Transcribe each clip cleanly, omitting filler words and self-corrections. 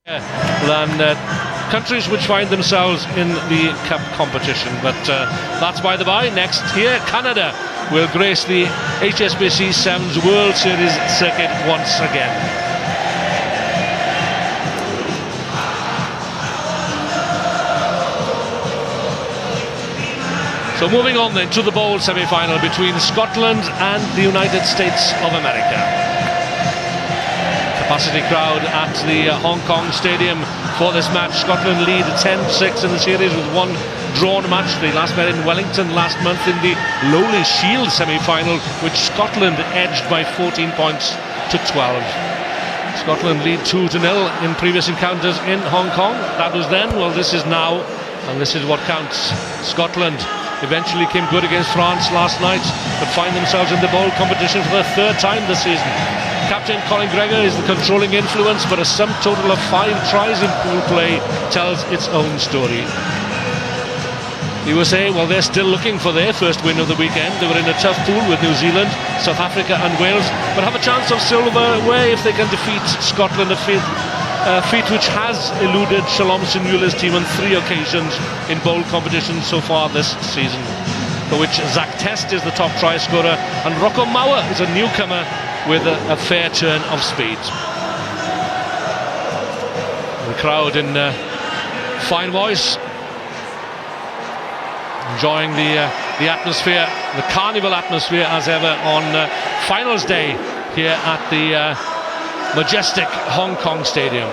than countries which find themselves in the cup competition. But that's by the by. Next here, Canada will grace the HSBC Sevens World Series circuit once again. So moving on then to the bowl semi-final between Scotland and the United States of America. Capacity crowd at the Hong Kong Stadium for this match. Scotland lead 10-6 in the series with one drawn match. They last met in Wellington last month in the Lowly Shield semi-final, which Scotland edged by 14 points to 12. Scotland lead 2-0 in previous encounters in Hong Kong. That was then, well this is now, and this is what counts. Scotland eventually came good against France last night, but find themselves in the bowl competition for the third time this season. Captain Colin Gregor is the controlling influence, but a sum total of 5 tries in pool play tells its own story. The USA, well, they're still looking for their first win of the weekend. They were in a tough pool with New Zealand, South Africa and Wales, but have a chance of silverware if they can defeat Scotland, a feat which has eluded Shalom Sunula's team on 3 occasions in bowl competitions so far this season, for which Zach Test is the top try scorer and Rocco Mauer is a newcomer with a fair turn of speed. The crowd in fine voice, enjoying the atmosphere, the carnival atmosphere as ever on finals day here at the majestic Hong Kong Stadium.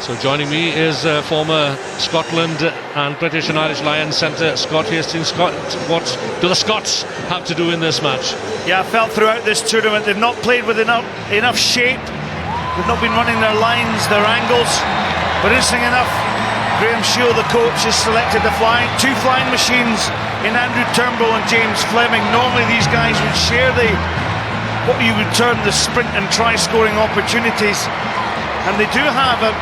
So joining me is former Scotland and British and Irish Lions centre Scott Hastings. Scott, what do the Scots have to do in this match? Yeah, I felt throughout this tournament they've not played with enough shape. They've not been running their lines, their angles. But interesting enough, Graham Shield, the coach, has selected two flying machines in Andrew Turnbull and James Fleming. Normally these guys would share what you would term the sprint and try-scoring opportunities. And they do have a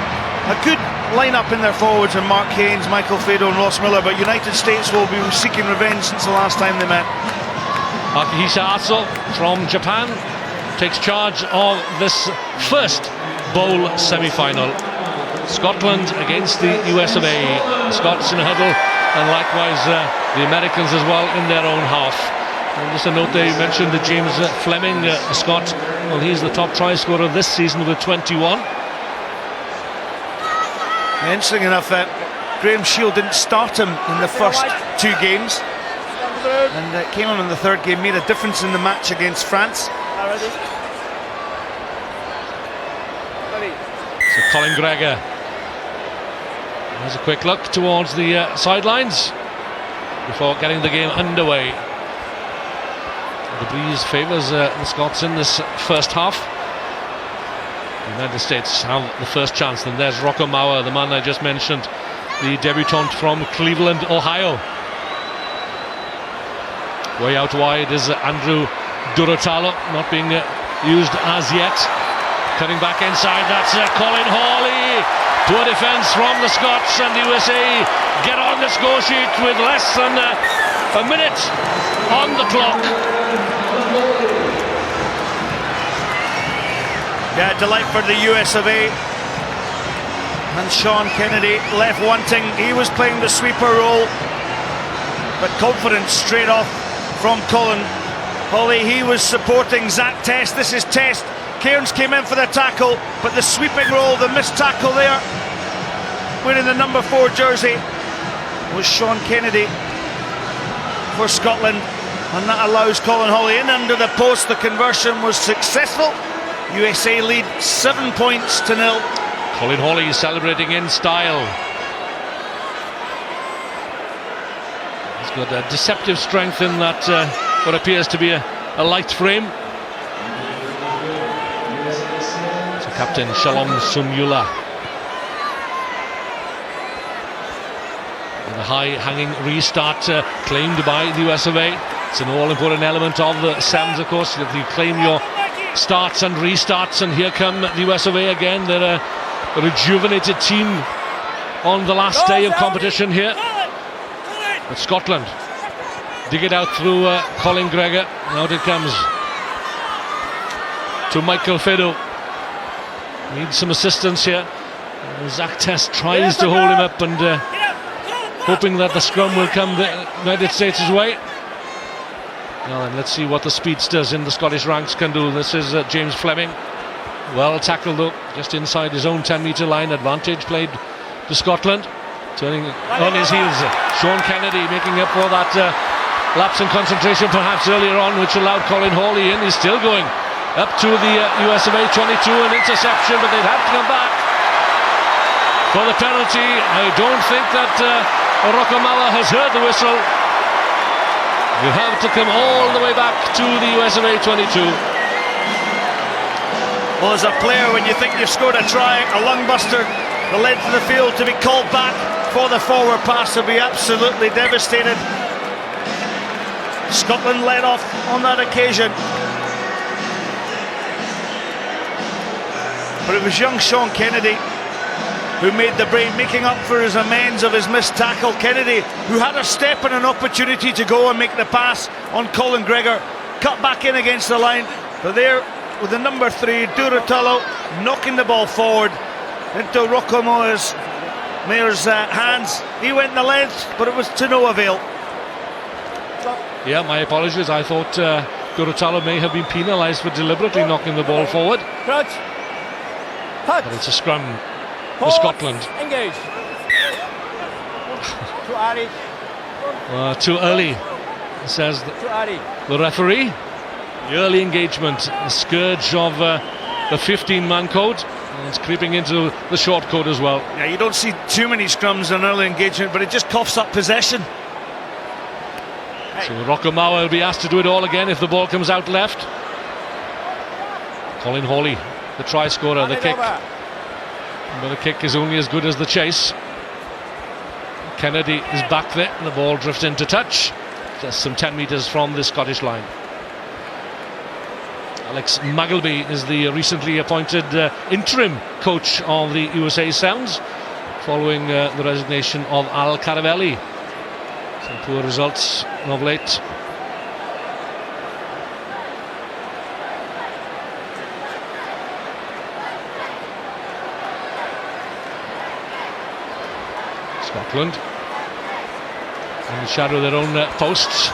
good line-up in their forwards, and Mark Haynes, Michael Fado and Ross Miller, but United States will be seeking revenge since the last time they met. Akihisa Aso from Japan takes charge of this first bowl semi-final. Scotland against the US of A. The Scots in a huddle, and likewise the Americans as well in their own half. And just a note there, you mentioned that James Fleming, a Scot, well, he's the top try scorer this season with 21. Interesting enough, Graham Shield didn't start him in the first 2 games, and came on in the 3rd game, made a difference in the match against France. So Colin Gregor has a quick look towards the sidelines before getting the game underway. The breeze favours the Scots in this first half. The United States have the first chance. Then there's Rocco Mauer, the man I just mentioned, the debutant from Cleveland, Ohio. Way out wide is Andrew Durotalo, not being used as yet. Cutting back inside, that's Colin Hawley to a defence from the Scots, and the USA get on the score sheet with less than a minute on the clock. Yeah, delight for the US of A. And Sean Kennedy left wanting. He was playing the sweeper role, but confidence straight off from Colin Hawley. He was supporting Zach Test. This is Test. Cairns came in for the tackle, but the sweeping role, the missed tackle there, wearing the number 4 jersey, was Sean Kennedy for Scotland, and that allows Colin Hawley in under the post. The conversion was successful. USA lead 7 points to 0. Colin Hawley celebrating in style. He's got a deceptive strength in that what appears to be a light frame. So Captain Shalom Sunula. And the high-hanging restart claimed by the US of A. It's an all-important element of the Sevens, of course, that you claim your starts and restarts, and here come the US of A again. They're a rejuvenated team on the last day of competition here. But Scotland dig it out through Colin Gregor. Out it comes to Michael Fido. Needs some assistance here. Zach Test tries to hold him up and hoping that the scrum will come the United States' way. Now then, let's see what the speedsters in the Scottish ranks can do. This is James Fleming. Well tackled though, just inside his own 10-metre line. Advantage played to Scotland. Turning on his heels, Sean Kennedy making up for that lapse in concentration perhaps earlier on, which allowed Colin Hawley in. He's still going up to the US of A 22, an interception, but they'd have to come back for the penalty. I don't think that Rockamala has heard the whistle. You have to come all the way back to the US of A 22. Well, as a player, when you think you've scored a try, a lungbuster, the length of the field to be called back for the forward pass will be absolutely devastated. Scotland led off on that occasion. But it was young Sean Kennedy who made the break, making up for his amends of his missed tackle. Kennedy, who had a step and an opportunity to go and make the pass on Colin Gregor, cut back in against the line. But there, with the number 3, Duratalo, knocking the ball forward into Rocco Mayor's hands. He went the length, but it was to no avail. Yeah, my apologies. I thought Duratalo may have been penalised for deliberately knocking the ball forward. But it's a scrum for Scotland. Engage. Too early, says the referee. The early engagement, the scourge of the 15-man code. It's creeping into the short code as well. Yeah, you don't see too many scrums in early engagement, but it just coughs up possession. So Rockamau will be asked to do it all again if the ball comes out left. Colin Hawley, the try scorer, the kick. But the kick is only as good as the chase. Kennedy is back there, and the ball drifts into touch, just some 10 metres from the Scottish line. Alex Magleby is the recently appointed interim coach of the USA Sounds, following the resignation of Al Caravelli. Some poor results of late. Scotland in the shadow of their own posts,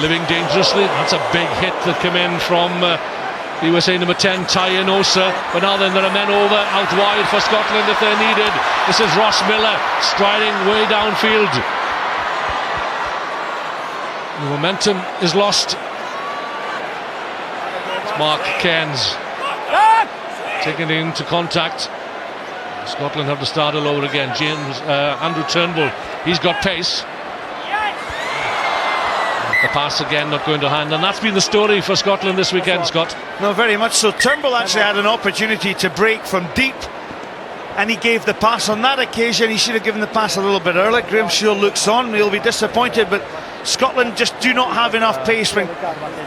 living dangerously. That's a big hit that came in from USA number 10, Tyan Osa. But now then, there are men over out wide for Scotland if they're needed. This is Ross Miller striding way downfield. The momentum is lost. It's Mark Cairns taken into contact. Scotland have to start all over again. Andrew Turnbull, he's got pace. The pass again not going to hand, and that's been the story for Scotland this weekend, Scott. No, very much so. Turnbull actually had an opportunity to break from deep, and he gave the pass on that occasion. He should have given the pass a little bit earlier. Graham Shield looks on, he'll be disappointed, but Scotland just do not have enough pace. When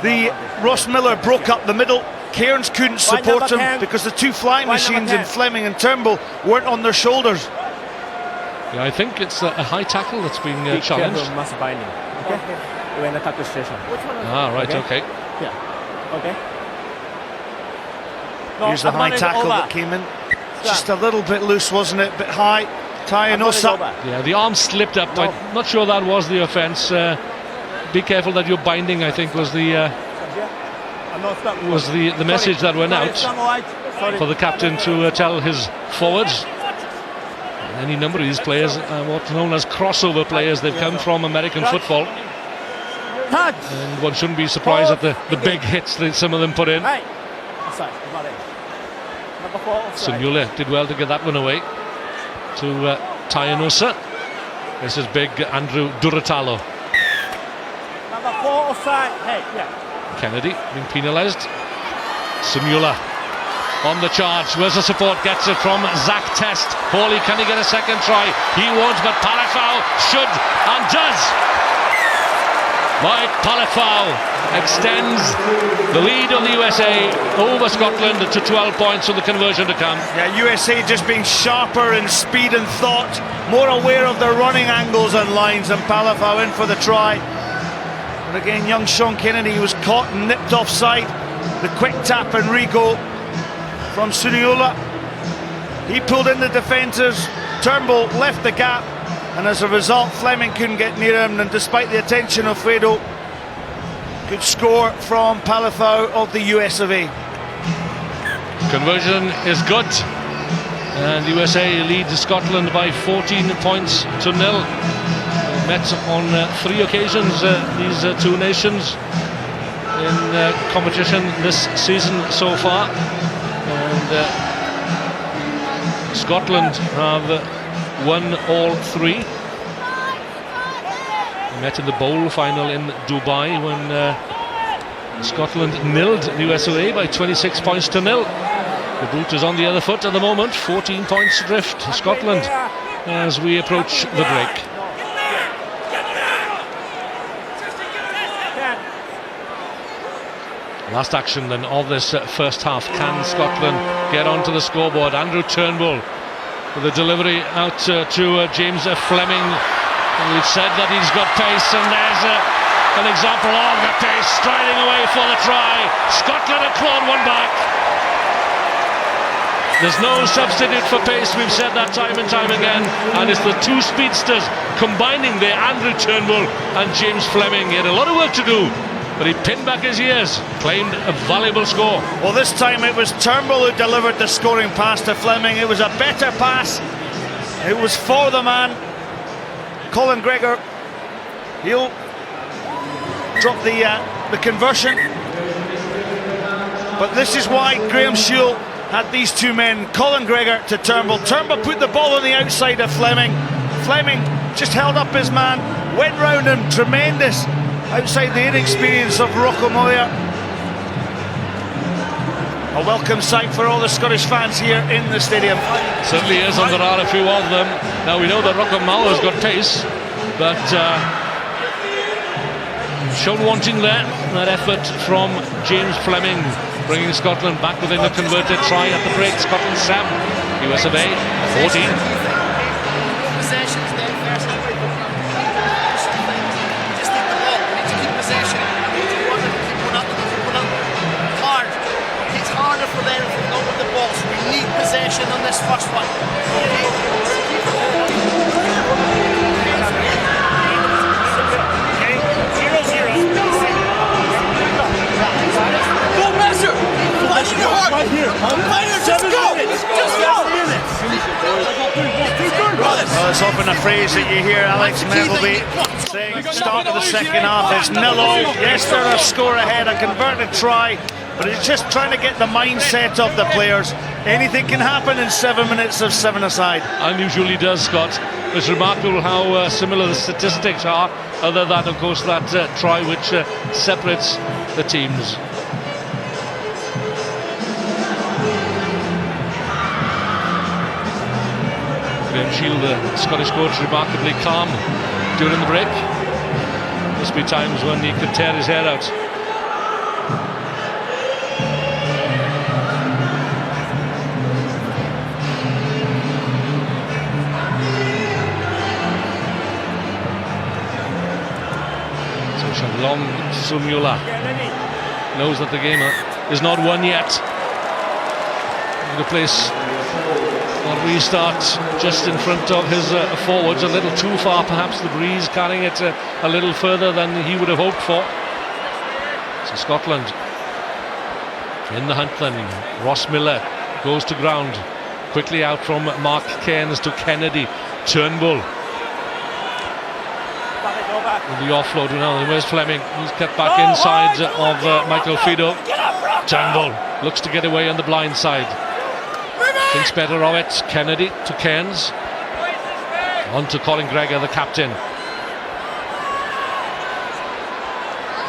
the Ross Miller broke up the middle, Cairns couldn't support him because the two flying machines in Fleming and Turnbull weren't on their shoulders. Yeah, I think it's a high tackle that's been challenged. Okay? We're in the tackle station. Ah, right, okay. Yeah. Okay. No, here's the high tackle that came in. Just a little bit loose, wasn't it? A bit high. Tyan Osa. Yeah, the arm slipped up. I'm not sure that was the offence. Be careful that you're binding, I think, was the message that went out for the captain to tell his forwards. Any number of these players are what's known as crossover players. They've come from American football. And one shouldn't be surprised at the big hits that some of them put in. Sunula did well to get that one away to Tyan Osa. This is big Andrew Duratalo. Number 4 offside. Kennedy being penalised. Sunula on the charge. Where's the support? Gets it from Zach Test. Hawley, can he get a second try? He won't, but Palafau should and does. Mike Palafau extends the lead of the USA over Scotland to 12 points with the conversion to come. Yeah, USA just being sharper in speed and thought, more aware of their running angles and lines, and Palafau in for the try. And again, young Sean Kennedy was caught and nipped offside. The quick tap and re-goal from Suniola. He pulled in the defenders, Turnbull left the gap, and as a result Fleming couldn't get near him, and despite the attention of Fredo, good score from Palafau of the US of A. Conversion is good, and USA lead Scotland by 14 points to nil. Met on 3 occasions, these two nations, in competition this season so far, and Scotland have won all 3. Met in the bowl final in Dubai when Scotland nilled the USA by 26 points to nil. The boot is on the other foot at the moment, 14 points adrift Scotland as we approach the break. Last action then of this first half. Can Scotland get onto the scoreboard? Andrew Turnbull with a delivery out to James Fleming. We've said that he's got pace, and there's an example of the pace, striding away for the try. Scotland have clawed one back. There's no substitute for pace, we've said that time and time again, and it's the two speedsters combining there, Andrew Turnbull and James Fleming. He had a lot of work to do, but he pinned back his ears, claimed a valuable score. Well, this time it was Turnbull who delivered the scoring pass to Fleming. It was a better pass. It was for the man, Colin Gregor. He'll drop the conversion. But this is why Graham Shield had these two men, Colin Gregor to Turnbull. Turnbull put the ball on the outside of Fleming. Fleming just held up his man, went round him, tremendous. Outside the inexperience of Rocco Moyer. A welcome sight for all the Scottish fans here in the stadium. Certainly is, and there are a few of them. Now we know that Rocco Moyer's got pace, but shown wanting there. That effort from James Fleming, bringing Scotland back within the converted try at the break. Scotland 7, US of A 14. Possession on this first one. Okay, 0-0. Go, Messer! Flash in your heart! Right here. Just go! Just go! Well, it's often a phrase that you hear Alex Melby saying, start of the second half, it's 0-0. Yes, they're a score ahead, a converted try, but it's just trying to get the mindset of the players. Anything can happen in 7 minutes of 7 aside. Unusually does, Scott. It's remarkable how similar the statistics are, other than, of course, that try which separates the teams. Graham Shield, the Scottish coach, remarkably calm during the break. Must be times when he could tear his hair out. Long Suniola knows that the game is not won yet. The place will restart just in front of his forwards, a little too far perhaps. The breeze carrying it a little further than he would have hoped for. So Scotland in the hunt then. Ross Miller goes to ground, quickly out from Mark Cairns to Kennedy. Turnbull with the offload now. Where's Fleming? He's kept back inside of Michael Fido. Turnbull looks to get away on the blind side. Thinks better of it. Kennedy to Cairns. On to Colin Gregor, the captain.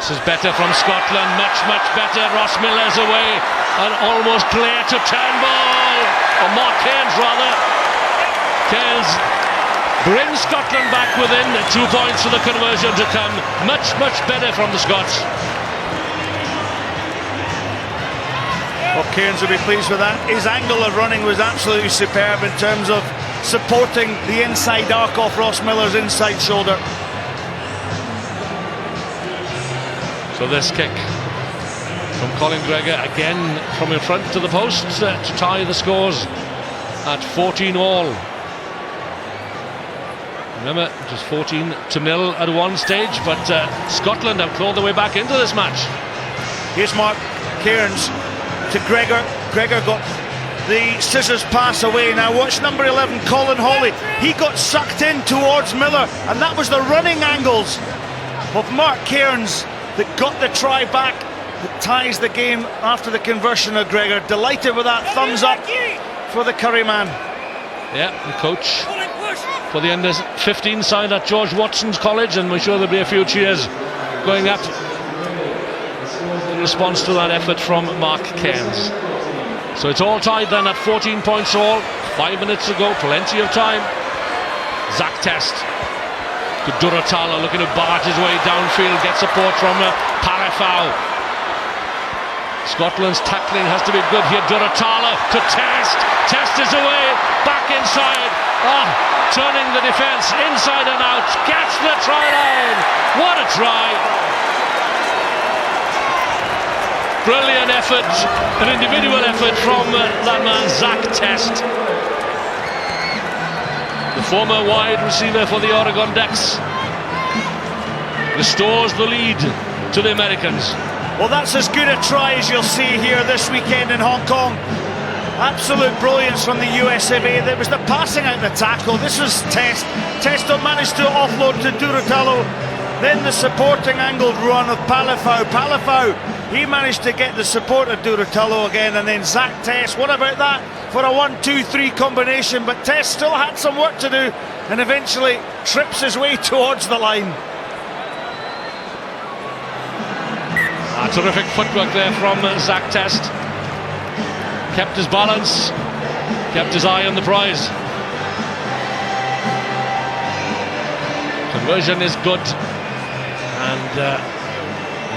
This is better from Scotland. Much, much better. Ross Miller's away and almost clear to Turnbull. Or Mark Cairns rather. Cairns brings Scotland back within 2 points for the conversion to come. Much, much better from the Scots. Well, Cairns will be pleased with that. His angle of running was absolutely superb in terms of supporting the inside arc off Ross Miller's inside shoulder. So this kick from Colin Gregor, again from in front to the post, to tie the scores at 14-all. Remember, it was 14-0 at one stage, but Scotland have clawed their way back into this match. Here's Mark Cairns to Gregor. Gregor got the scissors pass away. Now watch number 11, Colin Hawley. He got sucked in towards Miller, and that was the running angles of Mark Cairns that got the try back, that ties the game after the conversion of Gregor. Delighted with that thumbs up for the Curry man. Yeah, the coach for the under-15 side at George Watson's College, and we're sure there'll be a few cheers going up in response to that effort from Mark Cairns. So it's all tied then at 14 points all. 5 minutes to go, plenty of time. Zach Test to Duratalo, looking to barge his way downfield, get support from Palafau. Scotland's tackling has to be good here. Duratalo to Test. Test is away, back inside. Turning the defence inside and out. Gets the try line. What a try! Brilliant effort, an individual effort from that man, Zach Test. The former wide receiver for the Oregon Ducks restores the lead to the Americans. Well, that's as good a try as you'll see here this weekend in Hong Kong. Absolute brilliance from the US of A. There was the passing out the tackle. This was Test. Test managed to offload to Duratalo. Then the supporting angled run of Palafau. Palafau, he managed to get the support of Duratalo again, and then Zach Test. What about that for a 1-2-3 combination? But Test still had some work to do, and eventually trips his way towards the line. Terrific footwork there from Zach Test. Kept his balance, kept his eye on the prize. Conversion is good, and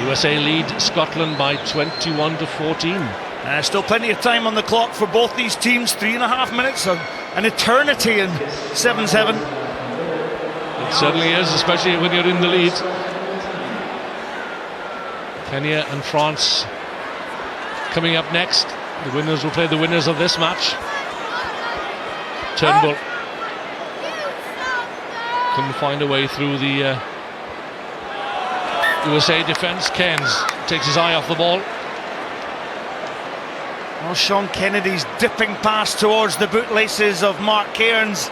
USA lead Scotland by 21-14. Still plenty of time on the clock for both these teams. 3.5 minutes, an eternity in 7-7. It certainly is, especially when you're in the lead. Kenya and France coming up next. The winners will play the winners of this match. Turnbull couldn't find a way through the USA defence. Cairns takes his eye off the ball. Well, Sean Kennedy's dipping pass towards the bootlaces of Mark Cairns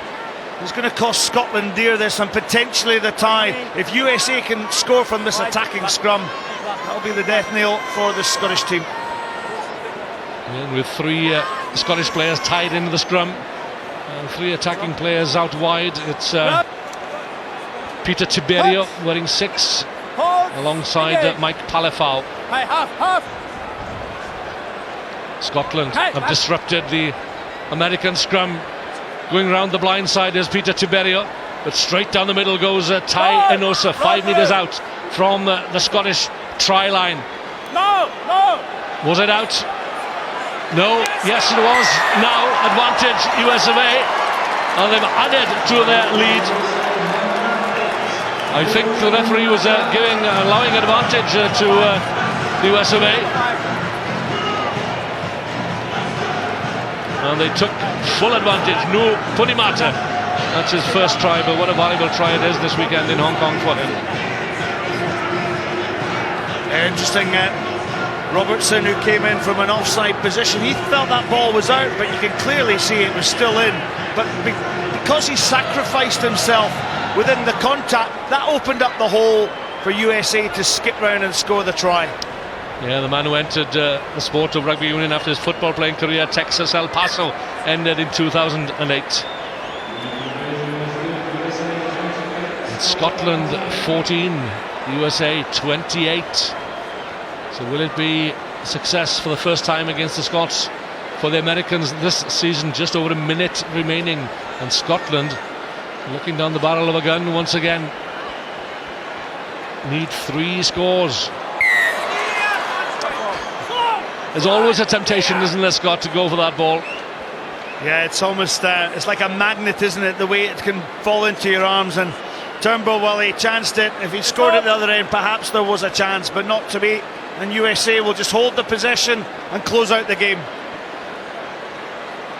is going to cost Scotland dear, this, and potentially the tie. If USA can score from this attacking scrum, that'll be the death knell for the Scottish team. And with 3 Scottish players tied into the scrum and 3 attacking players out wide, it's Peter Tiberio wearing 6 alongside Mike Palafau. Scotland have disrupted the American scrum. Going round the blind side is Peter Tiberio, but straight down the middle goes Tai Enosa, 5 metres out from the Scottish try line. Was it out? No, yes it was. Now advantage US of A, and they've added to their lead. I think the referee was allowing advantage to the US of A, and they took full advantage. No Punimata, that's his first try, but what a valuable try it is this weekend in Hong Kong for him. Interesting. Robertson, who came in from an offside position, he felt that ball was out, but you can clearly see it was still in. But because he sacrificed himself within the contact, that opened up the hole for USA to skip round and score the try. Yeah, the man who entered the sport of rugby union after his football playing career, Texas El Paso, ended in 2008. It's Scotland 14, USA 28. So will it be success for the first time against the Scots for the Americans this season? Just over a minute remaining, and Scotland looking down the barrel of a gun once again. Need 3 scores. There's always a temptation, isn't there, Scott, to go for that ball? Yeah, it's almost it's like a magnet, isn't it, the way it can fall into your arms. And Turnbull, well, he chanced it. If he scored at the other end, perhaps there was a chance, but not to be. And USA will just hold the possession and close out the game.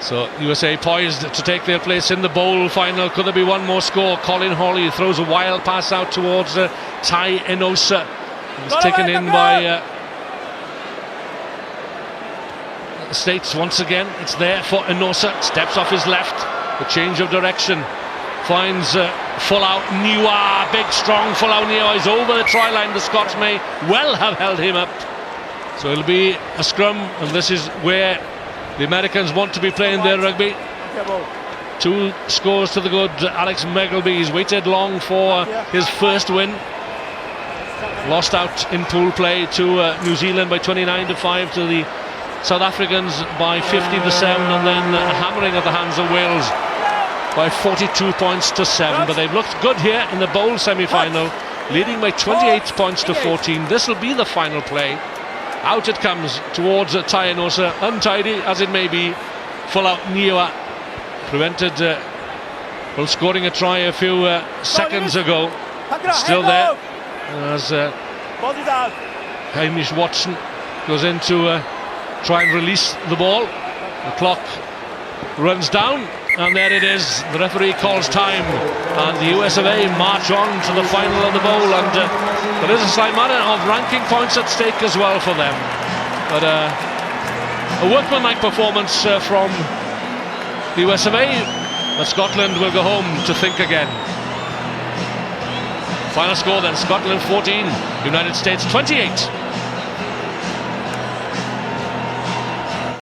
So USA poised to take their place in the bowl final. Could there be one more score? Colin Hawley throws a wild pass out towards Tai Enosa. It was taken in by States once again. It's there for Enosa. Steps off his left. The change of direction. Finds Folau Niwa. Big, strong Folau Niwa is over the try line. The Scots may well have held him up. So it'll be a scrum, and this is where the Americans want to be playing their rugby. 2 scores to the good. Alex Megleby waited long for his first win. Lost out in pool play to New Zealand by 29-5, to the South Africans by 50-7, and then hammering at the hands of Wales by 42 points to 7. But they've looked good here in the bowl semi-final, leading by 28 points to 14. This will be the final play. Out it comes towards Tai Enosa, untidy as it may be. Folau Niwa prevented from scoring a try a few seconds ago. Still there as Hamish Watson goes in to try and release the ball. The clock runs down, and there it is. The referee calls time, and the US of A march on to the final of the bowl. And there is a slight matter of ranking points at stake as well for them. But a workmanlike performance from the US of A. But Scotland will go home to think again. Final score then: Scotland 14, United States 28.